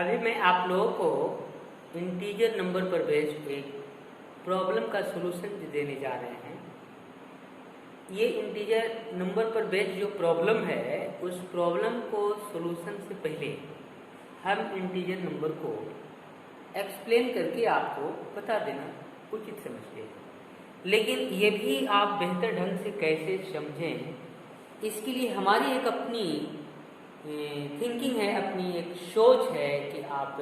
अभी मैं आप लोगों को इंटीजर नंबर पर बेस्ड एक प्रॉब्लम का सॉल्यूशन देने जा रहे हैं। ये इंटीजर नंबर पर बेस्ड जो प्रॉब्लम है उस प्रॉब्लम को सॉल्यूशन से पहले हम इंटीजर नंबर को एक्सप्लेन करके आपको बता देना उचित समझते हैं। लेकिन ये भी आप बेहतर ढंग से कैसे समझें, इसके लिए हमारी एक अपनी थिंकिंग है, अपनी एक सोच है कि आप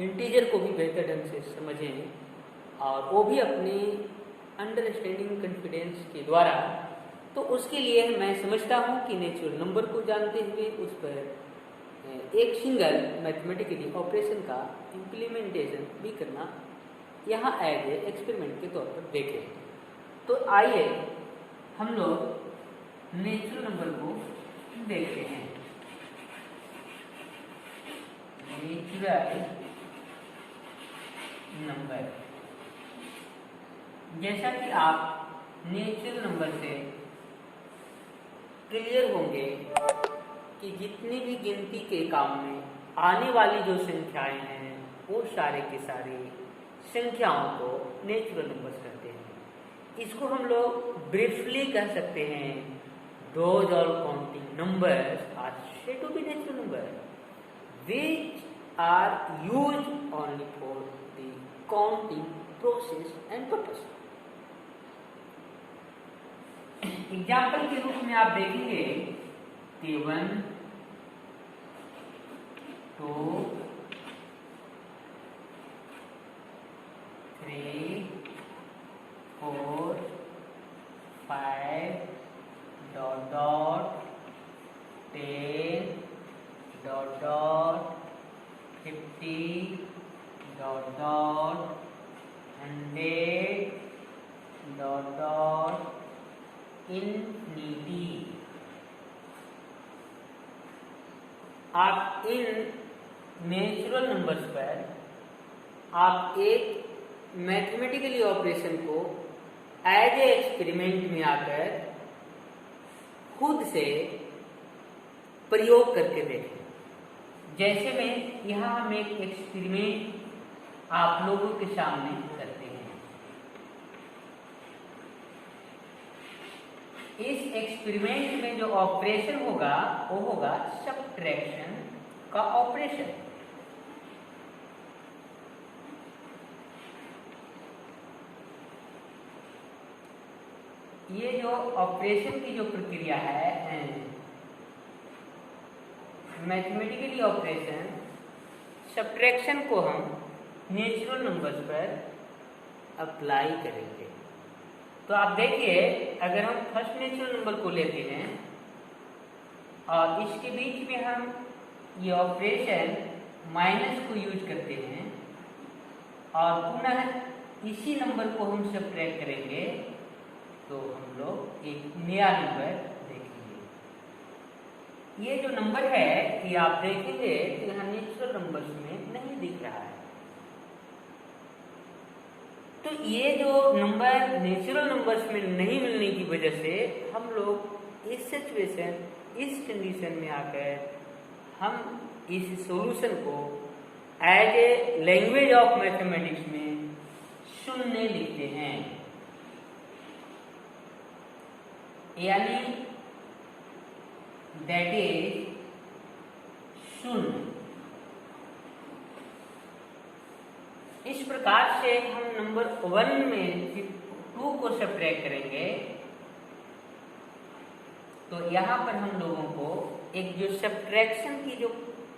इंटीजर को भी बेहतर ढंग से समझें और वो भी अपनी अंडरस्टैंडिंग कॉन्फिडेंस के द्वारा। तो उसके लिए मैं समझता हूँ कि नेचुरल नंबर को जानते हुए उस पर एक सिंगल मैथमेटिकली ऑपरेशन का इम्प्लीमेंटेशन भी करना यहाँ एज ए एक्सपेरिमेंट के तौर पर देखें। तो आइए हम लोग नेचुरल नंबर को देखते हैं। नेचुरल नंबर, जैसा कि आप नेचुरल नंबर से क्लियर होंगे कि जितनी भी गिनती के काम में आने वाली जो संख्याएं हैं वो सारे के सारे संख्याओं को नेचुरल नंबर्स कहते हैं। इसको हम लोग ब्रीफली कह सकते हैं, those all counting numbers are said to be natural number which are used only for the counting process and purpose। Example के रूप में आप देखेंगे कि 1 2 3 4 5 dot dot 10 dot dot 50 dot dot 100 dot dot infinity. आप इन नेचुरल नंबर्स पर आप एक मैथमेटिकली ऑपरेशन को एज ए एक्सपेरिमेंट में आकर खुद से प्रयोग करके देखें। जैसे में यहाँ हम एक एक्सपेरिमेंट आप लोगों के सामने करते हैं। इस एक्सपेरिमेंट में जो ऑपरेशन होगा वो होगा सब्ट्रैक्शन का ऑपरेशन। ये जो ऑपरेशन की जो प्रक्रिया है मैथमेटिकली ऑपरेशन सब्ट्रैक्शन को हम नेचुरल नंबर्स पर अप्लाई करेंगे। तो आप देखिए, अगर हम फर्स्ट नेचुरल नंबर को लेते हैं और इसके बीच में हम ये ऑपरेशन माइनस को यूज करते हैं और पुनः इसी नंबर को हम सब्ट्रैक्ट करेंगे तो हम लोग एक नया नंबर देखेंगे। ये जो नंबर है कि आप देखेंगे कि यहाँ नेचुरल नंबर्स में नहीं दिख रहा है। तो ये जो नंबर नेचुरल नंबर्स में नहीं मिलने की वजह से हम लोग इस सिचुएशन, इस कंडीशन में आकर हम इस सॉल्यूशन को as a language of mathematics में शून्य लिखते हैं, यानी दैट इज शून्य। इस प्रकार से हम नंबर 1 में 2 को सब्ट्रैक्ट करेंगे तो यहाँ पर हम लोगों को एक जो सब्ट्रैक्शन की जो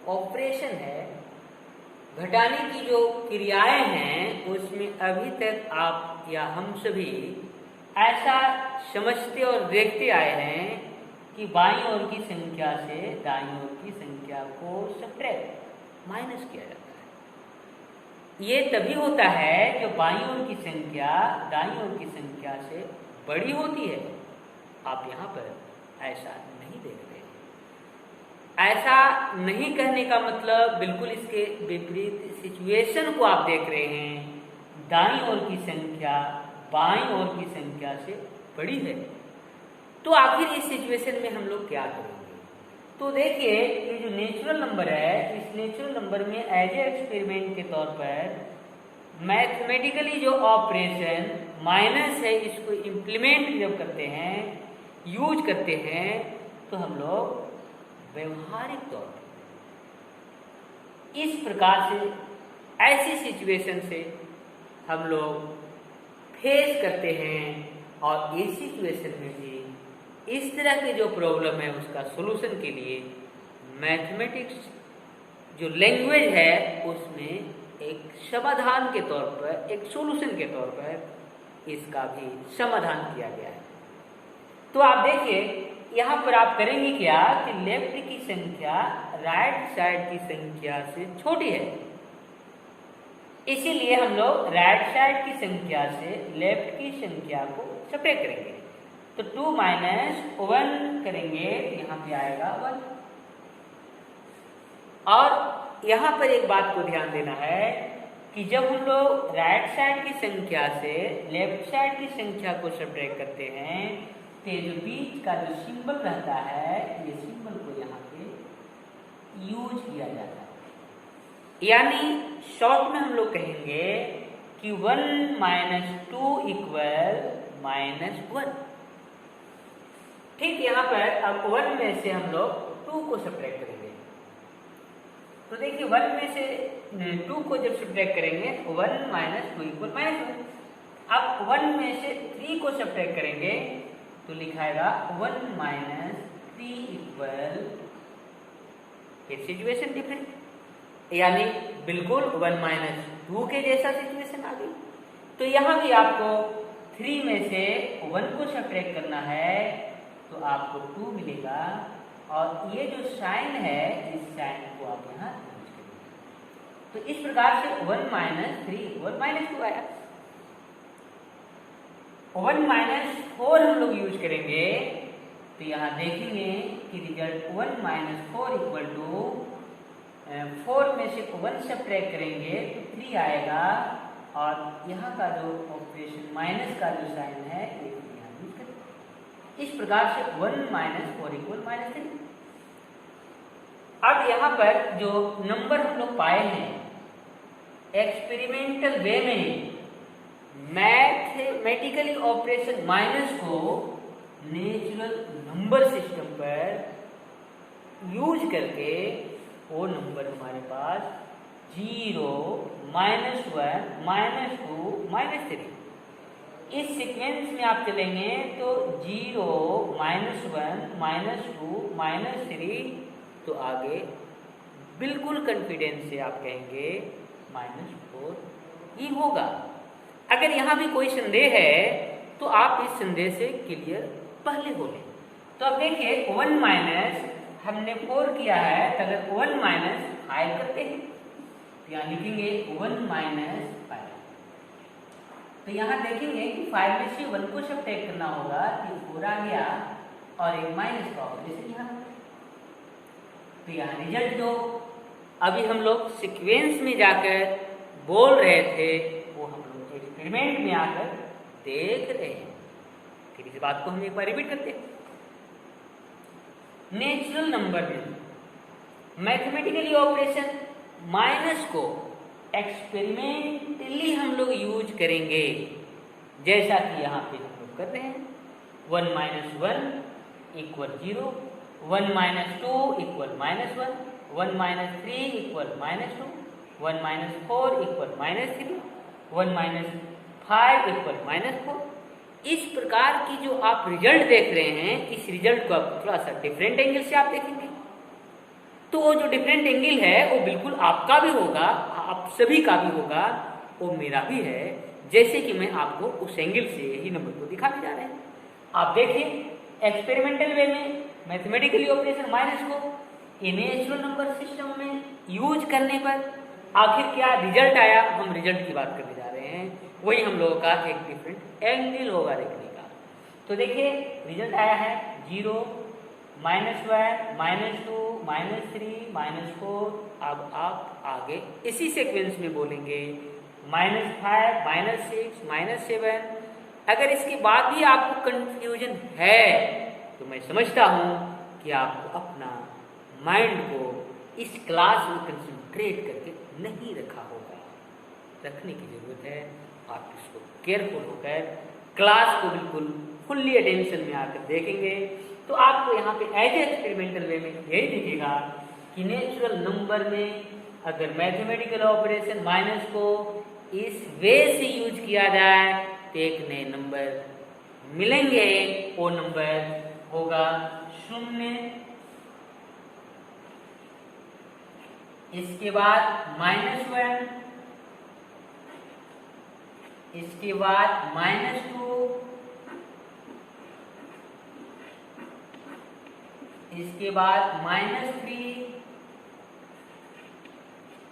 ऑपरेशन है, घटाने की जो क्रियाएं हैं, उसमें अभी तक आप या हम सभी ऐसा समझते और देखते आए हैं कि बाईं ओर की संख्या से दाईं ओर की संख्या को सब्ट्रैक्ट माइनस किया जाता है। ये तभी होता है जब बाईं ओर की संख्या दाईं ओर की संख्या से बड़ी होती है। आप यहाँ पर ऐसा नहीं देख रहे। ऐसा नहीं कहने का मतलब बिल्कुल इसके विपरीत सिचुएशन को आप देख रहे हैं। दाईं ओर की संख्या बाईं ओर की संख्या से बड़ी है। तो आखिर इस सिचुएशन में हम लोग क्या करेंगे? तो देखिए ये जो नेचुरल नंबर है, इस नेचुरल नंबर में एज ए एक्सपेरिमेंट के तौर पर मैथमेटिकली जो ऑपरेशन माइनस है इसको इम्प्लीमेंट जब करते हैं, यूज करते हैं, तो हम लोग व्यवहारिक तौर पर इस प्रकार से, ऐसी सिचुएशन से हम लोग फेस करते हैं। और इस सिचुएशन में भी इस तरह के जो प्रॉब्लम है उसका सॉल्यूशन के लिए मैथमेटिक्स जो लैंग्वेज है उसमें एक समाधान के तौर पर, एक सॉल्यूशन के तौर पर इसका भी समाधान किया गया है। तो आप देखिए यहाँ पर आप करेंगे क्या कि लेफ्ट की संख्या राइट साइड की संख्या से छोटी है, इसीलिए हम लोग राइट साइड की संख्या से लेफ्ट की संख्या को सब्ट्रैक्ट करेंगे। तो 2 माइनस 1 करेंगे, यहाँ पे आएगा 1। और यहाँ पर एक बात को ध्यान देना है कि जब हम लोग राइट साइड की संख्या से लेफ्ट साइड की संख्या को सब्ट्रैक्ट करते हैं तो जो बीच का जो सिंबल रहता है, ये सिंबल को यहाँ पे यूज किया जाता है। यानी शॉर्ट में हम लोग कहेंगे कि 1 माइनस 2 इक्वल माइनस 1। ठीक, यहाँ पर अब 1 में से हम लोग 2 को सब्ट्रैक्ट करेंगे। तो देखिए 1 में से 2 को जब सब्ट्रैक्ट करेंगे 1 माइनस 2 इक्वल माइनस 1। अब 1 में से 3 को सब्ट्रैक्ट करेंगे तो लिखाएगा 1 माइनस 3 इक्वल, ये सिचुएशन डिफरेंट, यानी बिल्कुल 1 माइनस 2 के जैसा सिचुएशन आ गई। तो यहाँ भी आपको 3 में से 1 को सब्ट्रैक्ट करना है तो आपको 2 मिलेगा। और ये जो साइन है इस साइन को आप यहाँ यूज करेंगे। तो इस प्रकार से 1 माइनस 3 इक्वल माइनस 2 आया। 1 माइनस 4 हम लोग यूज करेंगे तो यहाँ देखेंगे कि रिजल्ट 1 माइनस 4 इक्वल टू 4 में से 1 सब्ट्रैक्ट करेंगे तो 3 आएगा। और यहाँ का जो ऑपरेशन माइनस का जो साइन है ये यहाँ यूज करेंगे। इस प्रकार से 1 माइनस 4 इक्वल माइनस 3। अब यहाँ पर जो नंबर हम लोग पाए हैं एक्सपेरिमेंटल वे में, मैथमेटिकली ऑपरेशन माइनस को नेचुरल नंबर सिस्टम पर यूज करके वो नंबर हमारे पास 0, -1, -2, -3। इस सीक्वेंस में आप चलेंगे तो 0, -1, -2, -3, तो आगे बिल्कुल कॉन्फिडेंस से आप कहेंगे -4 ही होगा। अगर यहाँ भी कोई संदेह है तो आप इस संदेह से क्लियर पहले हो लें। तो अब देखिए 1 माइनस हमने 4 किया है, तो अगर 1 माइनस 5 करते हैं तो यहाँ लिखेंगे 1 माइनस 5। तो यहाँ देखेंगे कि 5 में से 1 को सब्ट्रैक्ट करना होगा तो 4 आ गया और एक माइनस का ऑपरेशन यहाँ। तो यहाँ रिजल्ट जो अभी हम लोग सीक्वेंस में जाकर बोल रहे थे वो हम लोग एक्सपेरिमेंट में आकर देख रहे हैं। फिर इस बात को हम एक बार रिपीट करते हैं। नेचुरल नंबर में मैथमेटिकली ऑपरेशन माइनस को एक्सपेरिमेंटली हम लोग यूज करेंगे, जैसा कि यहाँ पे हम लोग कर रहे हैं। 1 minus 1 equal 0, 1 minus 2 equal -1, 1 minus 3 equal -2, 1 minus 4 equal -3, 1 minus 5 equal -4। इस प्रकार की जो आप रिजल्ट देख रहे हैं, इस रिजल्ट को आप थोड़ा सा डिफरेंट एंगल से आप देखेंगे तो वो जो डिफरेंट एंगल है वो बिल्कुल आपका भी होगा, आप सभी का भी होगा, वो मेरा भी है, जैसे कि मैं आपको उस एंगल से ही नंबर को दिखाने जा रहे हैं। आप देखिए एक्सपेरिमेंटल वे में मैथमेटिकली ऑपरेशन माइनस को नेचुरल नंबर सिस्टम में यूज करने पर आखिर क्या रिजल्ट आया, हम रिजल्ट की बात करने जा रहे हैं। वही हम लोगों का एक डिफरेंट एंगल होगा देखने का। तो देखिए रिजल्ट आया है 0, -1, -2, -3, -4। अब आप आगे इसी सीक्वेंस में बोलेंगे -5, -6, -7। अगर इसके बाद भी आपको कंफ्यूजन है तो मैं समझता हूँ कि आपको अपना माइंड को इस क्लास में कंसंट्रेट करके नहीं रखा होगा। रखने की ज़रूरत है। आप इसको केयरफुल होकर क्लास को बिल्कुल फुल्ली अटेंशन में आकर देखेंगे तो आपको यहाँ पे एज एक्सपेरिमेंटल वे में यही दिखेगा कि नेचुरल नंबर में अगर मैथमेटिकल ऑपरेशन माइनस को इस वे से यूज किया जाए तो एक नए नंबर मिलेंगे। वो नंबर होगा 0, इसके बाद -1, इसके बाद -2, इसके बाद -3,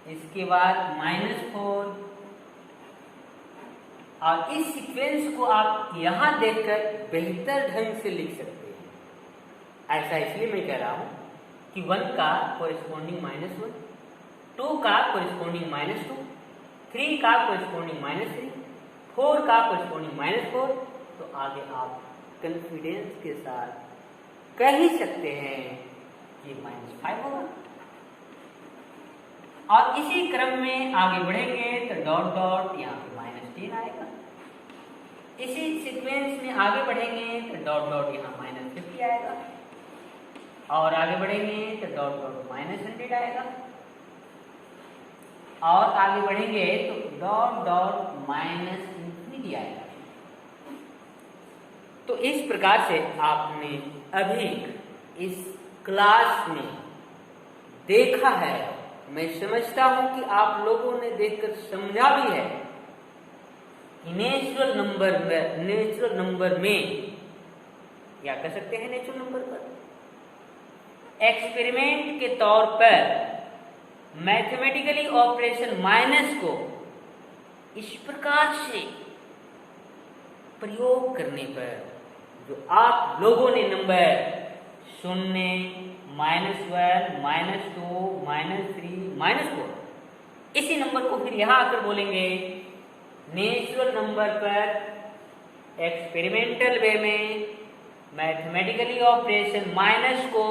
इसके बाद -4। और इस सीक्वेंस को आप यहां देखकर बेहतर ढंग से लिख सकते हैं। ऐसा इसलिए मैं कह रहा हूं कि 1 का कोरिस्पोंडिंग -1, 2 का कोरिस्पोंडिंग -2, 3 का कोरिस्पोंडिंग -3, 4 का कोरिस्पोंडिंग -4। तो आगे आप कॉन्फिडेंस के साथ कह ही सकते हैं कि -5 होगा। और इसी क्रम में आगे बढ़ेंगे तो डॉट डॉट यहाँ पे -10 आएगा। इसी सीक्वेंस में आगे बढ़ेंगे तो डॉट डॉट यहाँ -50 आएगा। और आगे बढ़ेंगे तो डॉट डॉट -100 आएगा। और आगे बढ़ेंगे तो डॉट डॉट -infinity आएगा। तो इस प्रकार से आपने अभी इस क्लास में देखा है। मैं समझता हूं कि आप लोगों ने देखकर समझा भी है कि नेचुरल नंबर में क्या कह सकते हैं, नेचुरल नंबर पर एक्सपेरिमेंट के तौर पर मैथमेटिकली ऑपरेशन माइनस को इस प्रकार से प्रयोग करने पर जो आप लोगों ने नंबर 0, -1, -2, -3, -4 इसी नंबर को फिर यहां आकर बोलेंगे नेचुरल नंबर पर एक्सपेरिमेंटल वे में मैथमेटिकली ऑपरेशन माइनस को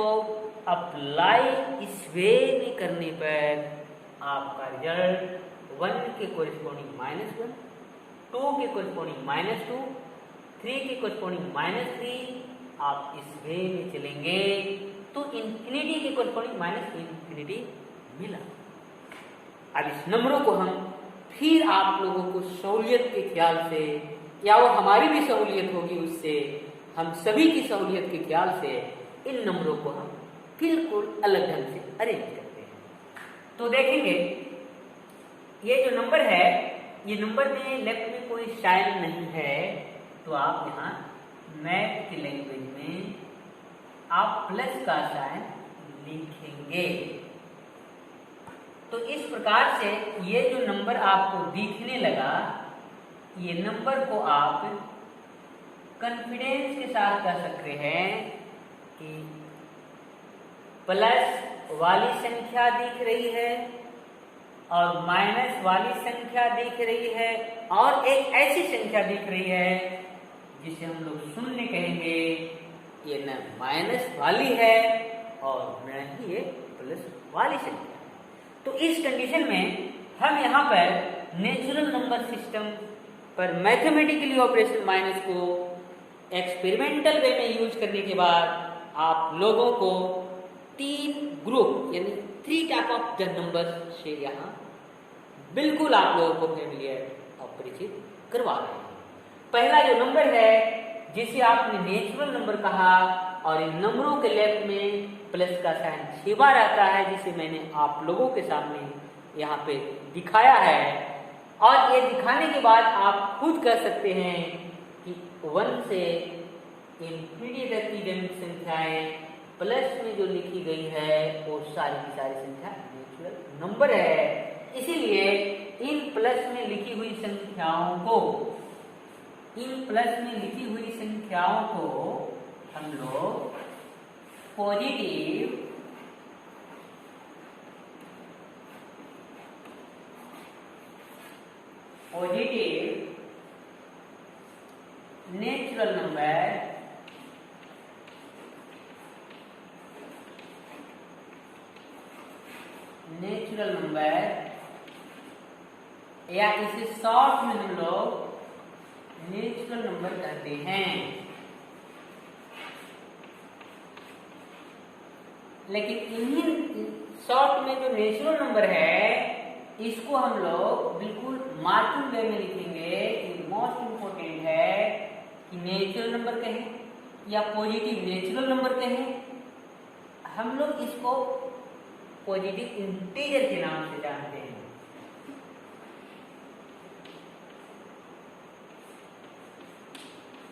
अप्लाई इस वे में करने पर आपका रिजल्ट 1 के कोरिस्पोंडिंग -1, 2 के कोरिस्पोंडिंग -2, 3 के कोरिस्पोंडिंग -3 आप इस वे में चलेंगे तो इंफिनिटी के कोरिस्पोंडिंग -इंफिनिटी मिला। अब इस नंबरों को हम फिर आप लोगों को सहूलियत के ख्याल से, या वो हमारी भी सहूलियत होगी उससे, हम सभी की सहूलियत के ख्याल से इन नंबरों को हम बिल्कुल अलग ढंग से अरेंज करते हैं। तो देखेंगे ये जो नंबर है, ये नंबर में लेफ्ट में कोई साइन नहीं है, तो आप यहाँ मैथ की लैंग्वेज में आप प्लस का साइन लिखेंगे। तो इस प्रकार से ये जो नंबर आपको दिखने लगा, ये नंबर को आप कॉन्फिडेंस के साथ कह सकते हैं कि प्लस वाली संख्या दिख रही है और माइनस वाली संख्या दिख रही है और एक ऐसी संख्या दिख रही है जिसे हम लोग शून्य कहेंगे। ये न माइनस वाली है और न ही ये प्लस वाली संख्या। तो इस कंडीशन में हम यहाँ पर नेचुरल नंबर सिस्टम पर मैथमेटिकली ऑपरेशन माइनस को एक्सपेरिमेंटल वे में यूज करने के बाद आप लोगों को 3 ग्रुप यानी 3 टाइप ऑफ द नंबर से यहाँ बिल्कुल आप लोगों को फेमिलियर और परिचित करवा रहे हैं। पहला जो नंबर है जिसे आपने नेचुरल नंबर कहा और इन नंबरों के लेफ्ट में प्लस का साइन छिपा रहता है, जिसे मैंने आप लोगों के सामने यहाँ पे दिखाया है। और ये दिखाने के बाद आप खुद कह सकते हैं कि 1 से इंफिनिटी तक की जो संख्याएं प्लस में जो लिखी गई है वो सारी की सारी संख्या नेचुरल नंबर है। इसीलिए इन प्लस में लिखी हुई संख्याओं को हम लोग पॉजिटिव नेचुरल नंबर या इसे शॉर्ट में हम लोग नेचुरल नंबर कहते हैं। लेकिन इन्हीं शॉर्ट में जो नेचुरल नंबर है इसको हम लोग बिल्कुल मार्किंग वे में लिखेंगे। ये मोस्ट इम्पोर्टेंट है कि नेचुरल नंबर कहें या पॉजिटिव नेचुरल नंबर कहें, हम लोग इसको पॉजिटिव इंटीजर के नाम से जानते हैं।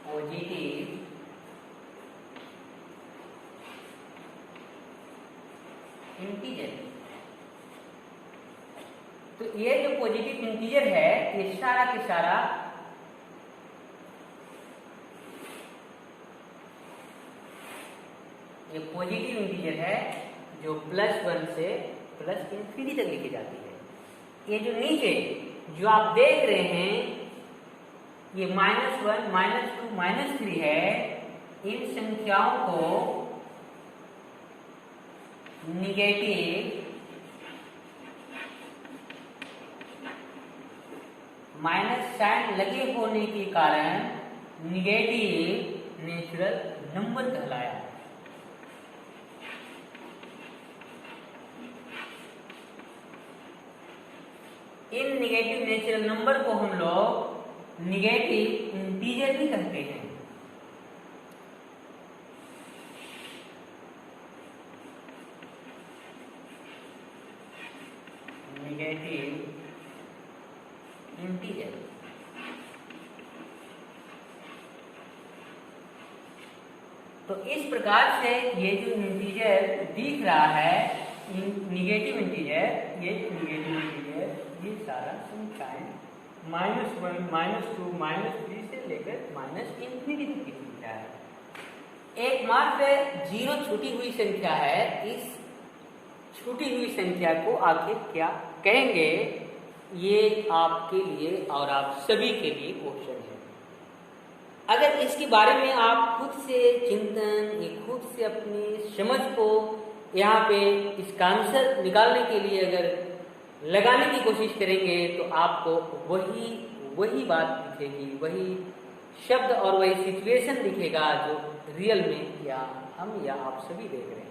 Positive integer. तो ये जो पॉजिटिव इंटीजर है ये सारा के सारा ये पॉजिटिव इंटीजर है जो +1 से +∞ तक लिखी जाती है। ये जो नीचे जो आप देख रहे हैं ये -1, -2, -3 है, इन संख्याओं को निगेटिव माइनस साइन लगे होने के कारण निगेटिव नेचुरल नंबर कहलाया। इन निगेटिव नेचुरल नंबर को हम लोग निगेटिव इंटीजर भी कहते हैं। Negative integer. तो इस प्रकार से ये जो इंटीजर दिख रहा है निगेटिव इंटीजर, ये निगेटिव इंटीजर ये सारा संख्याएं -1, -2, -3 से लेकर -∞ तक की संख्या है। एकमात्र 0 छूटी हुई संख्या है। इस छूटी हुई संख्या को आखिर क्या कहेंगे, ये आपके लिए और आप सभी के लिए क्वेश्चन है। अगर इसके बारे में आप खुद से चिंतन, ये खुद से अपनी समझ को यहाँ पे इसका आंसर निकालने के लिए अगर लगाने की कोशिश करेंगे तो आपको वही बात दिखेगी, वही शब्द और वही सिचुएशन दिखेगा जो रियल में या हम या आप सभी देख रहे हैं।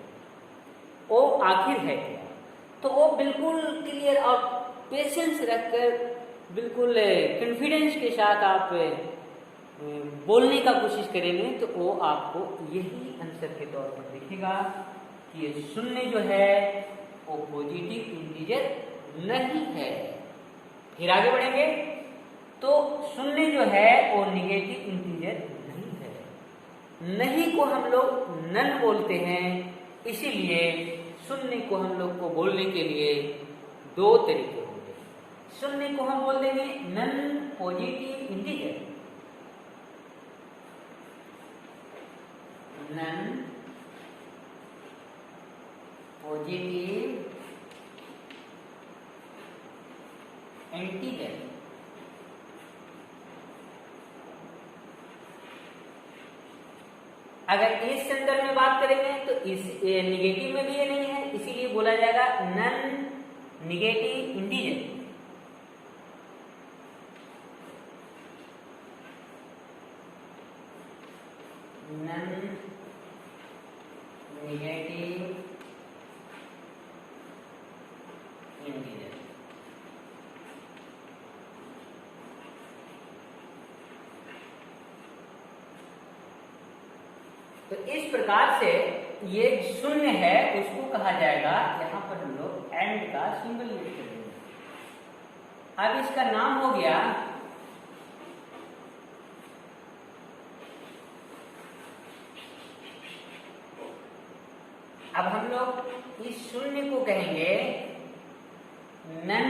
वो आखिर है क्या, तो वो बिल्कुल क्लियर और पेशेंस रखकर बिल्कुल कॉन्फिडेंस के साथ आप बोलने का कोशिश करेंगे तो वो आपको यही आंसर के तौर पर दिखेगा कि ये शून्य जो है वो पॉजिटिव इंटीजर नहीं है। फिर आगे बढ़ेंगे तो शून्य जो है वो निगेटिव इंटीजर नहीं है। नहीं को हम लोग नन बोलते हैं, इसीलिए शून्य को हम लोग को बोलने के लिए 2 तरीके होंगे। शून्य को हम बोल देंगे non positive integer, non positive integer. अगर इस संदर्भ में बात करेंगे तो इस निगेटिव में भी ये नहीं है, इसीलिए बोला जाएगा none negative integer. None negative integer. तो इस प्रकार से ये शून्य है उसको कहा जाएगा, यहां पर हम लोग एंड का सिंबल यूज करेंगे। अब इसका नाम हो गया अब हम लोग इस शून्य को कहेंगे नन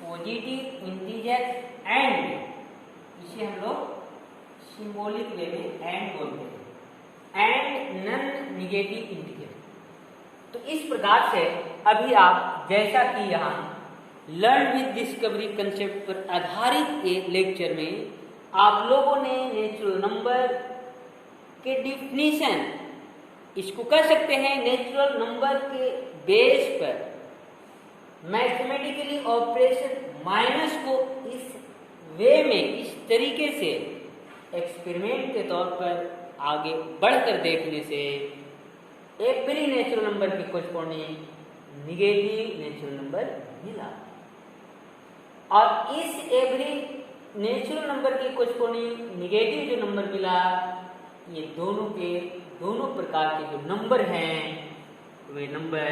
पॉजिटिव इंटीजर एंड, इसे हम लोग सिंबॉलिक वे में एंड बोलते हैं, एंड नन निगेटिव इंटीजर। तो इस प्रकार से अभी आप जैसा कि यहाँ लर्न विद डिस्कवरी कंसेप्ट पर आधारित एक लेक्चर में आप लोगों ने नेचुरल नंबर के डिफिनीशन, इसको कह सकते हैं नेचुरल नंबर के बेस पर मैथमेटिकली ऑपरेशन माइनस को इस वे में, इस तरीके से एक्सपेरिमेंट के तौर पर आगे बढ़कर देखने से एवरी नेचुरल नंबर के कोरस्पॉन्डिंग निगेटिव नेचुरल नंबर मिला, और इस एवरी नेचुरल नंबर के कोरस्पॉन्डिंग निगेटिव जो नंबर मिला, ये दोनों प्रकार के जो नंबर हैं वे नंबर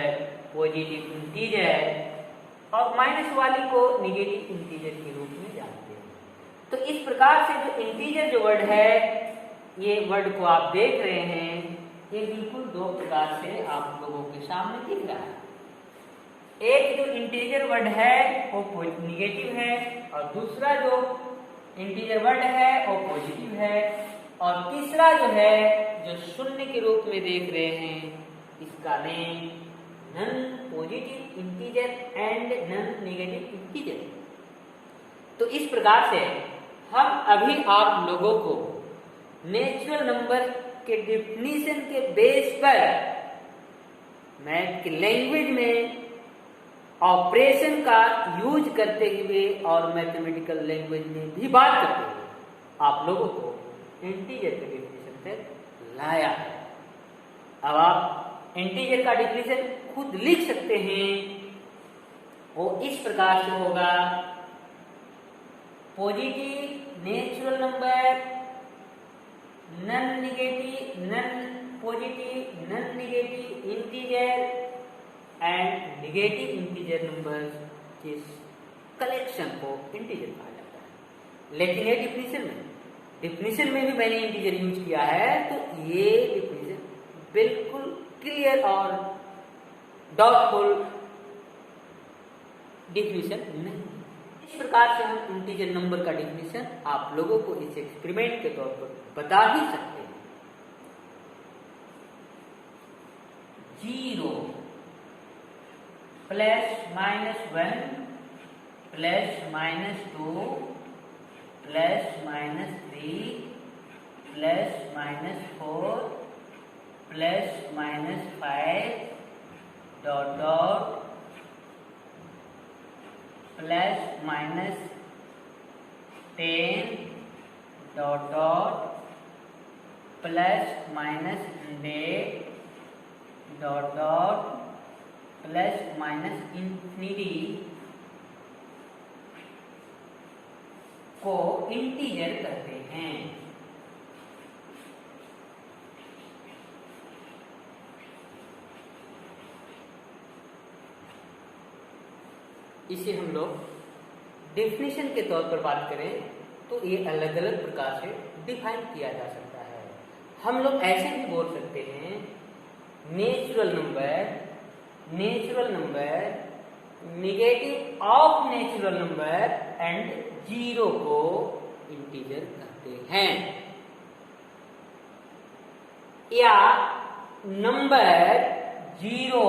पॉजिटिव इंटीजर और माइनस वाली को निगेटिव इंटीजर के रूप में जानते हैं। तो इस प्रकार से जो इंटीजर जो वर्ड है, ये वर्ड को आप देख रहे हैं, ये बिल्कुल दो प्रकार से आप लोगों के सामने दिख रहा है। एक जो इंटीजर वर्ड है वो निगेटिव है, और दूसरा जो इंटीजर वर्ड है वो पॉजिटिव है, और तीसरा जो है जो शून्य के रूप में देख रहे हैं, इसका name non positive integer and non negative integer. तो इस प्रकार से हम अभी आप लोगों को नेचुरल नंबर के डेफिनेशन के बेस पर मैथ की लैंग्वेज में ऑपरेशन का यूज करते हुए और मैथमेटिकल लैंग्वेज में भी बात करते हुए आप लोगों को इंटीजर के डेफिनेशन तक लाया है। अब आप इंटीजर का डेफिनेशन खुद लिख सकते हैं। वो इस प्रकार से होगा, positive natural number, non negative, non positive, non negative integer and negative integer numbers के कलेक्शन को इंटीजर कहा जाता है। लेकिन ये डिफिनीशन में भी मैंने इंटीजर यूज किया है, तो ये डिफिनीशन बिल्कुल क्लियर और डाउटफुल डिफिनीशन नहीं। इस प्रकार से हम इंटीजर नंबर का डिफिनीशन आप लोगों को इस एक्सपेरिमेंट के तौर पर बता ही सकते हैं। 0 plus minus 1 plus minus 2 plus minus 3 plus minus 4 plus minus 5 dot dot plus minus 10 dot dot plus minus 100 dot dot plus minus infinity को इंटीजर कहते हैं। इसे हम लोग डेफिनेशन के तौर पर बात करें तो ये अलग अलग प्रकार से डिफाइन किया जा सकता है। हम लोग ऐसे भी बोल सकते हैं, natural number negative of natural number and 0 को इंटीजर कहते हैं, या number 0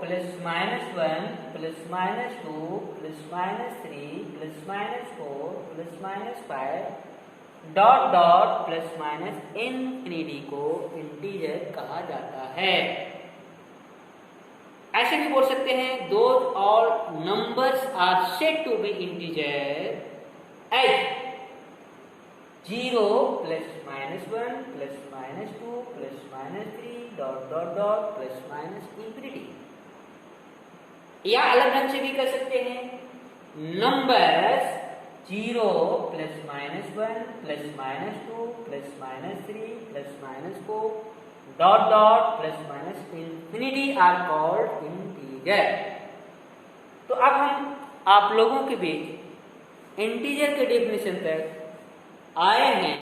plus minus 1 plus minus 2 plus minus 3 plus minus 4 plus minus 5 dot dot plus minus infinity को इंटीजर कहा जाता है। ऐसे भी बोल सकते हैं, those all numbers are said to be integer as 0 plus minus 1 plus minus 2 plus minus 3 dot dot dot plus minus infinity. या अलग ढंग से भी कर सकते हैं, numbers 0 plus minus 1 plus minus 2 plus minus 3 plus minus 4 dot dot plus minus infinity are called integer. तो अब हम आप लोगों के बीच इंटीजर के डेफिनेशन तक आए हैं।